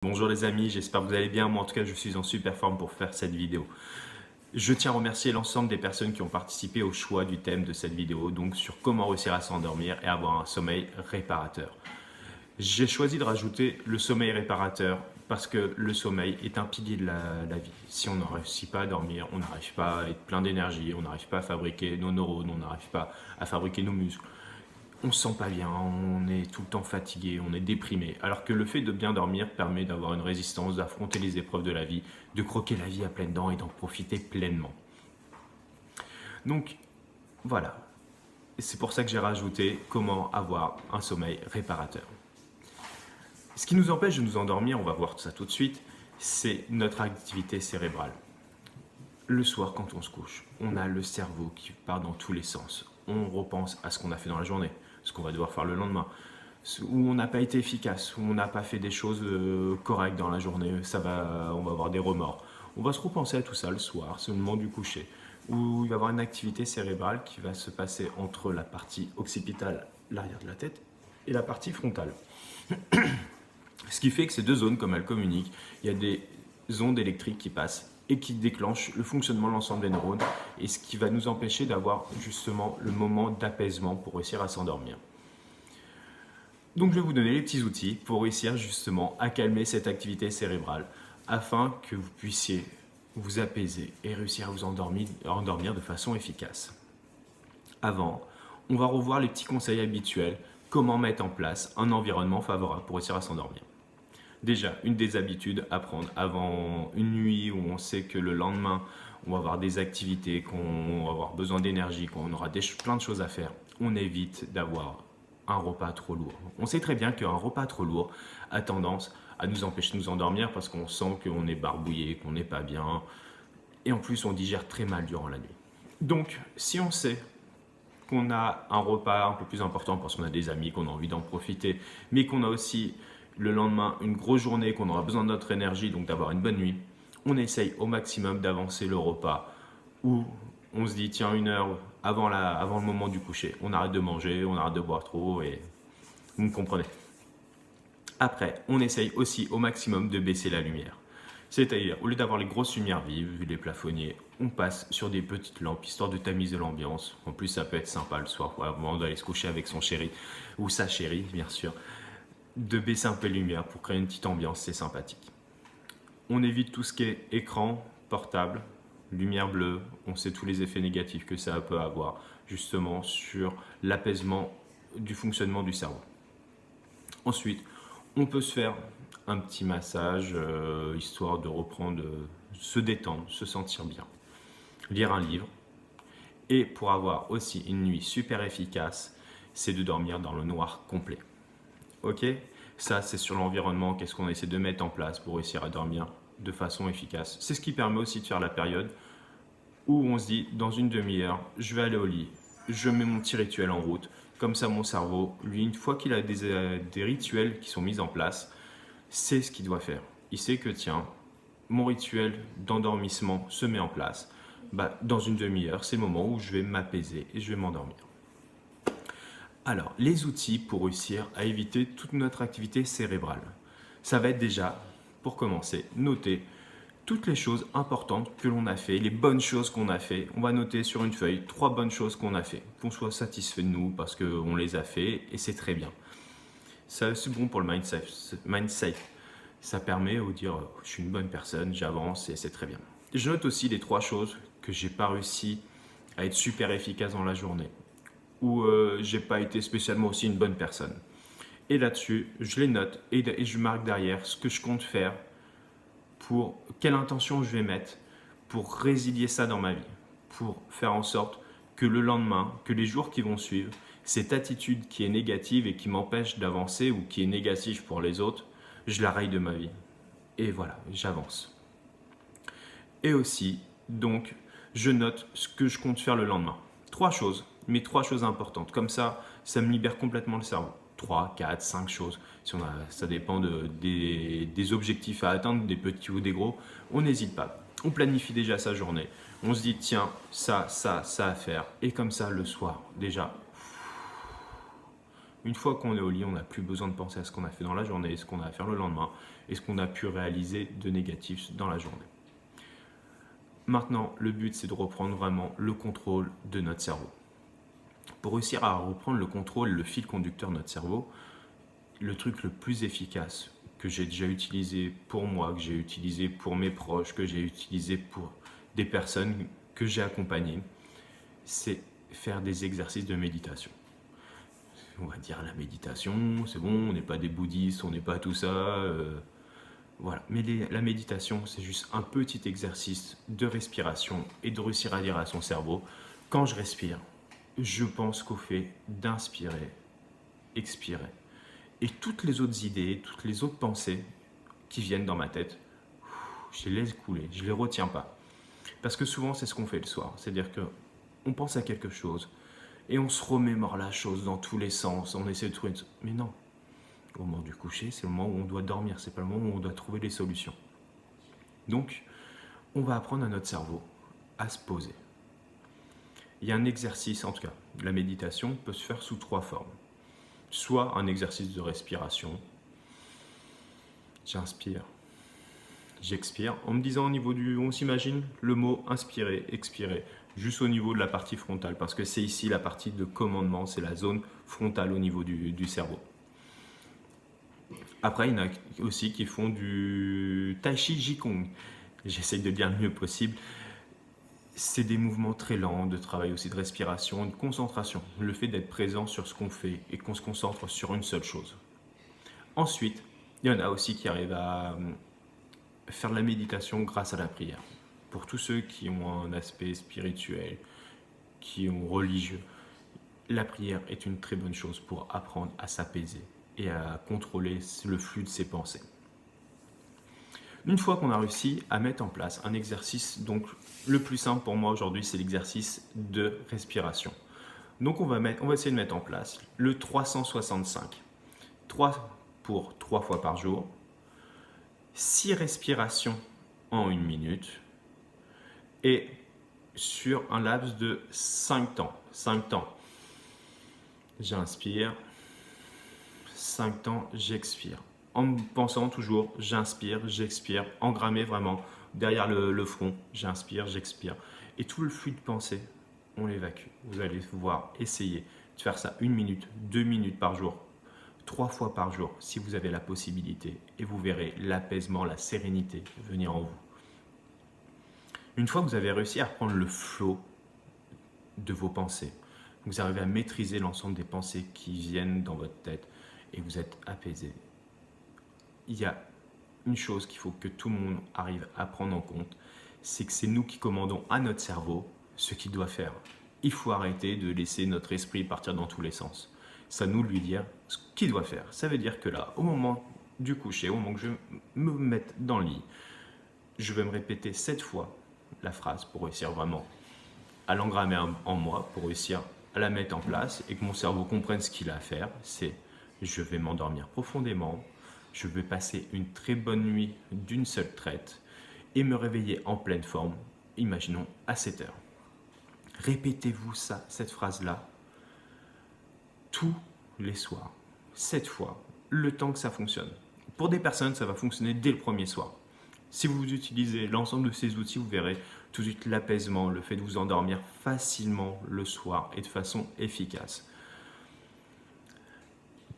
Bonjour les amis, j'espère que vous allez bien. Moi en tout cas je suis en super forme pour faire cette vidéo. Je tiens à remercier l'ensemble des personnes qui ont participé au choix du thème de cette vidéo, donc sur comment réussir à s'endormir et avoir un sommeil réparateur. J'ai choisi de rajouter le sommeil réparateur parce que le sommeil est un pilier de la vie. Si on ne réussit pas à dormir, on n'arrive pas à être plein d'énergie, on n'arrive pas à fabriquer nos neurones, on n'arrive pas à fabriquer nos muscles. On se sent pas bien, on est tout le temps fatigué, on est déprimé. Alors que le fait de bien dormir permet d'avoir une résistance, d'affronter les épreuves de la vie, de croquer la vie à pleines dents et d'en profiter pleinement. Donc voilà, c'est pour ça que j'ai rajouté comment avoir un sommeil réparateur. Ce qui nous empêche de nous endormir, on va voir ça tout de suite, c'est notre activité cérébrale. Le soir, quand on se couche, on a le cerveau qui part dans tous les sens. On repense à ce qu'on a fait dans la journée, ce qu'on va devoir faire le lendemain, où on n'a pas été efficace, où on n'a pas fait des choses correctes dans la journée, on va avoir des remords. On va se repenser à tout ça le soir, c'est le moment du coucher, où il va y avoir une activité cérébrale qui va se passer entre la partie occipitale, l'arrière de la tête, et la partie frontale. Ce qui fait que ces deux zones, comme elles communiquent, il y a des ondes électriques qui passent et qui déclenchent le fonctionnement de l'ensemble des neurones, et ce qui va nous empêcher d'avoir justement le moment d'apaisement pour réussir à s'endormir. Donc je vais vous donner les petits outils pour réussir justement à calmer cette activité cérébrale afin que vous puissiez vous apaiser et réussir à vous endormir de façon efficace. Avant, on va revoir les petits conseils habituels, comment mettre en place un environnement favorable pour réussir à s'endormir. Déjà, une des habitudes à prendre avant une nuit où on sait que le lendemain, on va avoir des activités, qu'on va avoir besoin d'énergie, qu'on aura plein de choses à faire, on évite d'avoir un repas trop lourd. On sait très bien qu'un repas trop lourd a tendance à nous empêcher de nous endormir parce qu'on sent qu'on est barbouillé, qu'on n'est pas bien, et en plus on digère très mal durant la nuit. Donc, si on sait qu'on a un repas un peu plus important parce qu'on a des amis, qu'on a envie d'en profiter, mais qu'on a aussi le lendemain une grosse journée, qu'on aura besoin de notre énergie, donc d'avoir une bonne nuit, on essaye au maximum d'avancer le repas où on se dit tiens, une heure avant le moment du coucher, on arrête de manger, on arrête de boire trop et vous me comprenez. Après, on essaye aussi au maximum de baisser la lumière. C'est-à-dire, au lieu d'avoir les grosses lumières vives, vu les plafonniers, on passe sur des petites lampes, histoire de tamiser l'ambiance. En plus, ça peut être sympa le soir, avant d'aller se coucher avec son chéri, ou sa chérie, bien sûr, de baisser un peu les lumières pour créer une petite ambiance, c'est sympathique. On évite tout ce qui est écran, portable, lumière bleue, on sait tous les effets négatifs que ça peut avoir, justement, sur l'apaisement du fonctionnement du cerveau. Ensuite, on peut se faire un petit massage, histoire de reprendre, se détendre, se sentir bien. Lire un livre. Et pour avoir aussi une nuit super efficace, c'est de dormir dans le noir complet. Ok? Ça, c'est sur l'environnement, qu'est-ce qu'on essaie de mettre en place pour réussir à dormir de façon efficace. C'est ce qui permet aussi de faire la période où on se dit, dans une demi-heure, je vais aller au lit, je mets mon petit rituel en route. Comme ça, mon cerveau, lui, une fois qu'il a des rituels qui sont mis en place, sait ce qu'il doit faire. Il sait que, tiens, mon rituel d'endormissement se met en place. Dans une demi-heure, c'est le moment où je vais m'apaiser et je vais m'endormir. Alors, les outils pour réussir à éviter toute notre activité cérébrale. Ça va être déjà, pour commencer, noter toutes les choses importantes que l'on a fait, les bonnes choses qu'on a fait. On va noter sur une feuille 3 bonnes choses qu'on a fait, qu'on soit satisfait de nous parce qu'on les a fait et c'est très bien. Ça, c'est bon pour le mindset. Ça permet de dire je suis une bonne personne, j'avance et c'est très bien. Je note aussi les 3 choses que j'ai pas réussi à être super efficace dans la journée, où j'ai pas été spécialement aussi une bonne personne. Et là-dessus, je les note et je marque derrière ce que je compte faire, pour quelle intention je vais mettre pour résilier ça dans ma vie, pour faire en sorte que le lendemain, que les jours qui vont suivre, cette attitude qui est négative et qui m'empêche d'avancer ou qui est négative pour les autres, je la raye de ma vie. Et voilà, j'avance. Et aussi, donc, je note ce que je compte faire le lendemain. 3 choses, mais 3 choses importantes. Comme ça me libère complètement le cerveau. 3, 4, 5 choses. Ça dépend des objectifs à atteindre, des petits ou des gros. On n'hésite pas. On planifie déjà sa journée. On se dit, tiens, ça à faire. Et comme ça, le soir, déjà, Une fois qu'on est au lit, on n'a plus besoin de penser à ce qu'on a fait dans la journée, ce qu'on a à faire le lendemain et ce qu'on a pu réaliser de négatif dans la journée. Maintenant, le but, c'est de reprendre vraiment le contrôle de notre cerveau. Pour réussir à reprendre le contrôle, le fil conducteur de notre cerveau, le truc le plus efficace que j'ai déjà utilisé pour moi, que j'ai utilisé pour mes proches, que j'ai utilisé pour des personnes que j'ai accompagnées, c'est faire des exercices de méditation. On va dire la méditation, c'est bon, on n'est pas des bouddhistes, on n'est pas tout ça. Voilà. Mais la méditation, c'est juste un petit exercice de respiration et de réussir à dire à son cerveau, quand je respire, je pense qu'au fait d'inspirer, expirer. Et toutes les autres idées, toutes les autres pensées qui viennent dans ma tête, je les laisse couler, je ne les retiens pas. Parce que souvent, c'est ce qu'on fait le soir. C'est-à-dire qu'on pense à quelque chose et on se remémore la chose dans tous les sens. On essaie de trouver... Mais non, au moment du coucher, c'est le moment où on doit dormir. C'est pas le moment où on doit trouver des solutions. Donc, on va apprendre à notre cerveau à se poser. Il y a un exercice, en tout cas, la méditation peut se faire sous 3 formes. Soit un exercice de respiration. J'inspire, j'expire, en me disant au niveau du... On s'imagine le mot inspirer, expirer, juste au niveau de la partie frontale, parce que c'est ici la partie de commandement, c'est la zone frontale au niveau du cerveau. Après, il y en a aussi qui font du Tai Chi Jikong. J'essaye de dire le mieux possible. C'est des mouvements très lents, de travail aussi de respiration, de concentration. Le fait d'être présent sur ce qu'on fait et qu'on se concentre sur une seule chose. Ensuite, il y en a aussi qui arrivent à faire de la méditation grâce à la prière. Pour tous ceux qui ont un aspect spirituel, qui ont religieux, la prière est une très bonne chose pour apprendre à s'apaiser et à contrôler le flux de ses pensées. Une fois qu'on a réussi à mettre en place un exercice, donc le plus simple pour moi aujourd'hui, c'est l'exercice de respiration. Donc on va essayer de mettre en place le 365. 3 pour 3 fois par jour, 6 respirations en 1 minute et sur un laps de 5 temps. 5 temps, j'inspire, 5 temps, j'expire. En pensant toujours, j'inspire, j'expire, engrammé vraiment derrière le front, j'inspire, j'expire. Et tout le flux de pensée, on l'évacue. Vous allez pouvoir essayer de faire ça 1 minute, 2 minutes par jour, 3 fois par jour, si vous avez la possibilité, et vous verrez l'apaisement, la sérénité venir en vous. Une fois que vous avez réussi à reprendre le flot de vos pensées, vous arrivez à maîtriser l'ensemble des pensées qui viennent dans votre tête et vous êtes apaisé. Il y a une chose qu'il faut que tout le monde arrive à prendre en compte, c'est que c'est nous qui commandons à notre cerveau ce qu'il doit faire. Il faut arrêter de laisser notre esprit partir dans tous les sens. C'est à nous de lui dire ce qu'il doit faire. Ça veut dire que là, au moment du coucher, au moment que je me mette dans le lit, je vais me répéter 7 fois la phrase pour réussir vraiment à l'engrammer en moi, pour réussir à la mettre en place et que mon cerveau comprenne ce qu'il a à faire. C'est je vais m'endormir profondément, je vais passer une très bonne nuit d'une seule traite et me réveiller en pleine forme, imaginons à 7 heures. Répétez-vous ça, cette phrase-là, tous les soirs, 7 fois, le temps que ça fonctionne. Pour des personnes, ça va fonctionner dès le premier soir. Si vous utilisez l'ensemble de ces outils, vous verrez tout de suite l'apaisement, le fait de vous endormir facilement le soir et de façon efficace.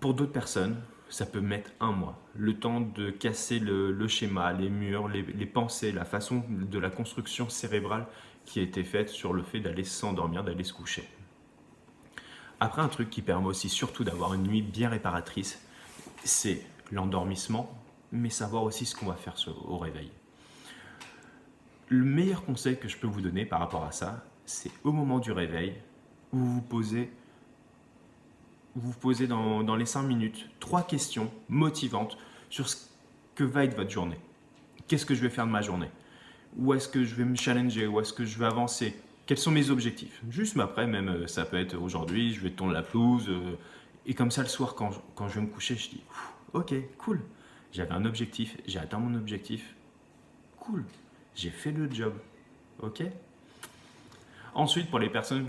Pour d'autres personnes, ça peut mettre 1 mois, le temps de casser le schéma, les murs, les pensées, la façon de la construction cérébrale qui a été faite sur le fait d'aller s'endormir, d'aller se coucher. Après, un truc qui permet aussi surtout d'avoir une nuit bien réparatrice, c'est l'endormissement, mais savoir aussi ce qu'on va faire au réveil. Le meilleur conseil que je peux vous donner par rapport à ça, c'est au moment du réveil, vous vous posez dans les 5 minutes 3 questions motivantes sur ce que va être votre journée. Qu'est-ce que je vais faire de ma journée? Où est-ce que je vais me challenger? Où est-ce que je vais avancer? Quels sont mes objectifs? Juste, mais après, même ça peut être aujourd'hui, je vais tondre la pelouse. Et comme ça, le soir, quand je vais me coucher, je dis ok, cool. J'avais un objectif, j'ai atteint mon objectif. Cool, j'ai fait le job. Ok. Ensuite, pour les personnes,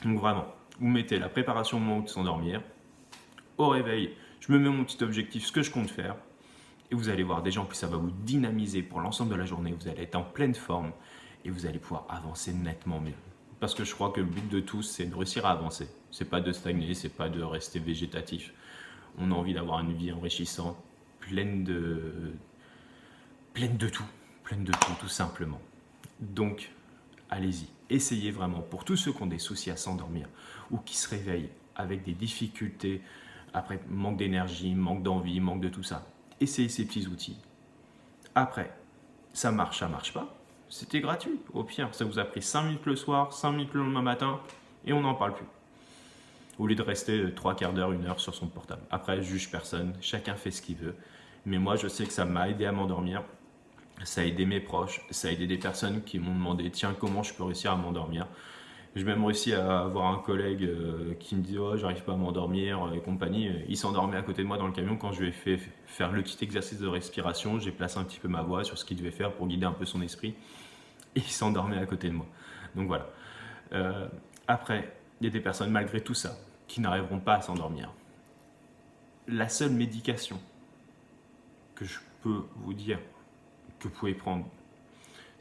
donc vraiment, vous mettez la préparation au moment de s'endormir. au réveil, je me mets mon petit objectif, ce que je compte faire. Et vous allez voir, déjà en plus ça va vous dynamiser pour l'ensemble de la journée, vous allez être en pleine forme et vous allez pouvoir avancer nettement mieux. Parce que je crois que le but de tous, c'est de réussir à avancer. C'est pas de stagner, c'est pas de rester végétatif. On a envie d'avoir une vie enrichissante, pleine de tout simplement. Donc, allez-y, essayez vraiment. Pour tous ceux qui ont des soucis à s'endormir ou qui se réveillent avec des difficultés, après manque d'énergie, manque d'envie, manque de tout ça, essayez ces petits outils. Après, ça marche pas, c'était gratuit. Au pire, ça vous a pris 5 minutes le soir, 5 minutes le lendemain matin, et on n'en parle plus. Au lieu de rester 3 quarts d'heure, 1 heure sur son portable. Après, je juge personne, chacun fait ce qu'il veut. Mais moi, je sais que ça m'a aidé à m'endormir. Ça a aidé mes proches, ça a aidé des personnes qui m'ont demandé tiens, comment je peux réussir à m'endormir. J'ai même réussi à avoir un collègue qui me dit oh, j'arrive pas à m'endormir et compagnie. Il s'endormait à côté de moi dans le camion quand je lui ai fait faire le petit exercice de respiration. J'ai placé un petit peu ma voix sur ce qu'il devait faire pour guider un peu son esprit. Et il s'endormait à côté de moi. Donc voilà. Après, il y a des personnes malgré tout ça qui n'arriveront pas à s'endormir. La seule médication que je peux vous dire que vous pouvez prendre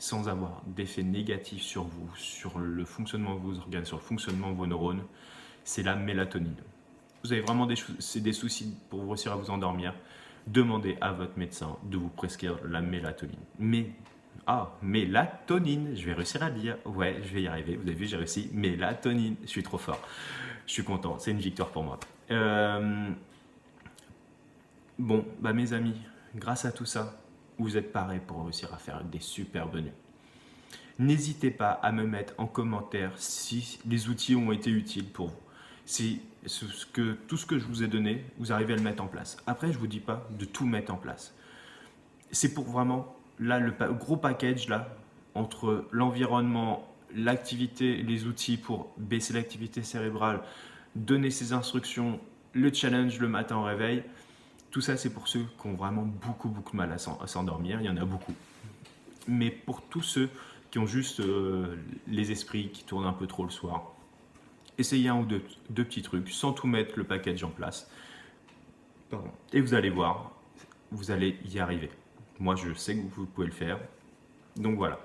sans avoir d'effet négatif sur vous, sur le fonctionnement de vos organes, sur le fonctionnement de vos neurones, c'est la mélatonine. Vous avez vraiment des soucis pour réussir à vous endormir, demandez à votre médecin de vous prescrire la mélatonine. Mélatonine, je vais réussir à le dire. Ouais, je vais y arriver. Vous avez vu, j'ai réussi. Mélatonine, je suis trop fort. Je suis content, c'est une victoire pour moi. Bon, mes amis, grâce à tout ça, vous êtes parés pour réussir à faire des superbes nuits. N'hésitez pas à me mettre en commentaire si les outils ont été utiles pour vous. Si tout ce que je vous ai donné, vous arrivez à le mettre en place. Après, je ne vous dis pas de tout mettre en place. C'est pour vraiment, là, le gros package, là, entre l'environnement, l'activité, les outils pour baisser l'activité cérébrale, donner ses instructions, le challenge le matin au réveil. Tout ça, c'est pour ceux qui ont vraiment beaucoup de mal à s'endormir. Il y en a beaucoup. Mais pour tous ceux qui ont juste les esprits qui tournent un peu trop le soir, essayez un ou deux petits trucs sans tout mettre le package en place. Et vous allez voir, vous allez y arriver. Moi, je sais que vous pouvez le faire. Donc voilà.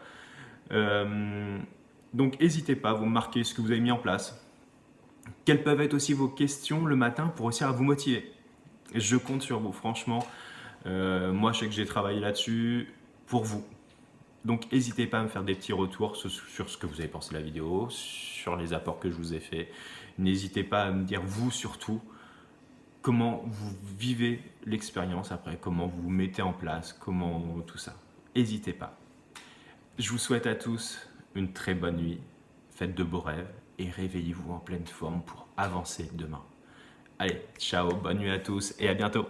Donc n'hésitez pas à vous marquer ce que vous avez mis en place. Quelles peuvent être aussi vos questions le matin pour réussir à vous motiver. Je compte sur vous, franchement. Moi, je sais que j'ai travaillé là-dessus pour vous. Donc, n'hésitez pas à me faire des petits retours sur ce que vous avez pensé de la vidéo, sur les apports que je vous ai faits. N'hésitez pas à me dire, vous surtout, comment vous vivez l'expérience après, comment vous vous mettez en place, comment tout ça. N'hésitez pas. Je vous souhaite à tous une très bonne nuit. Faites de beaux rêves et réveillez-vous en pleine forme pour avancer demain. Allez, ciao, bonne nuit à tous et à bientôt.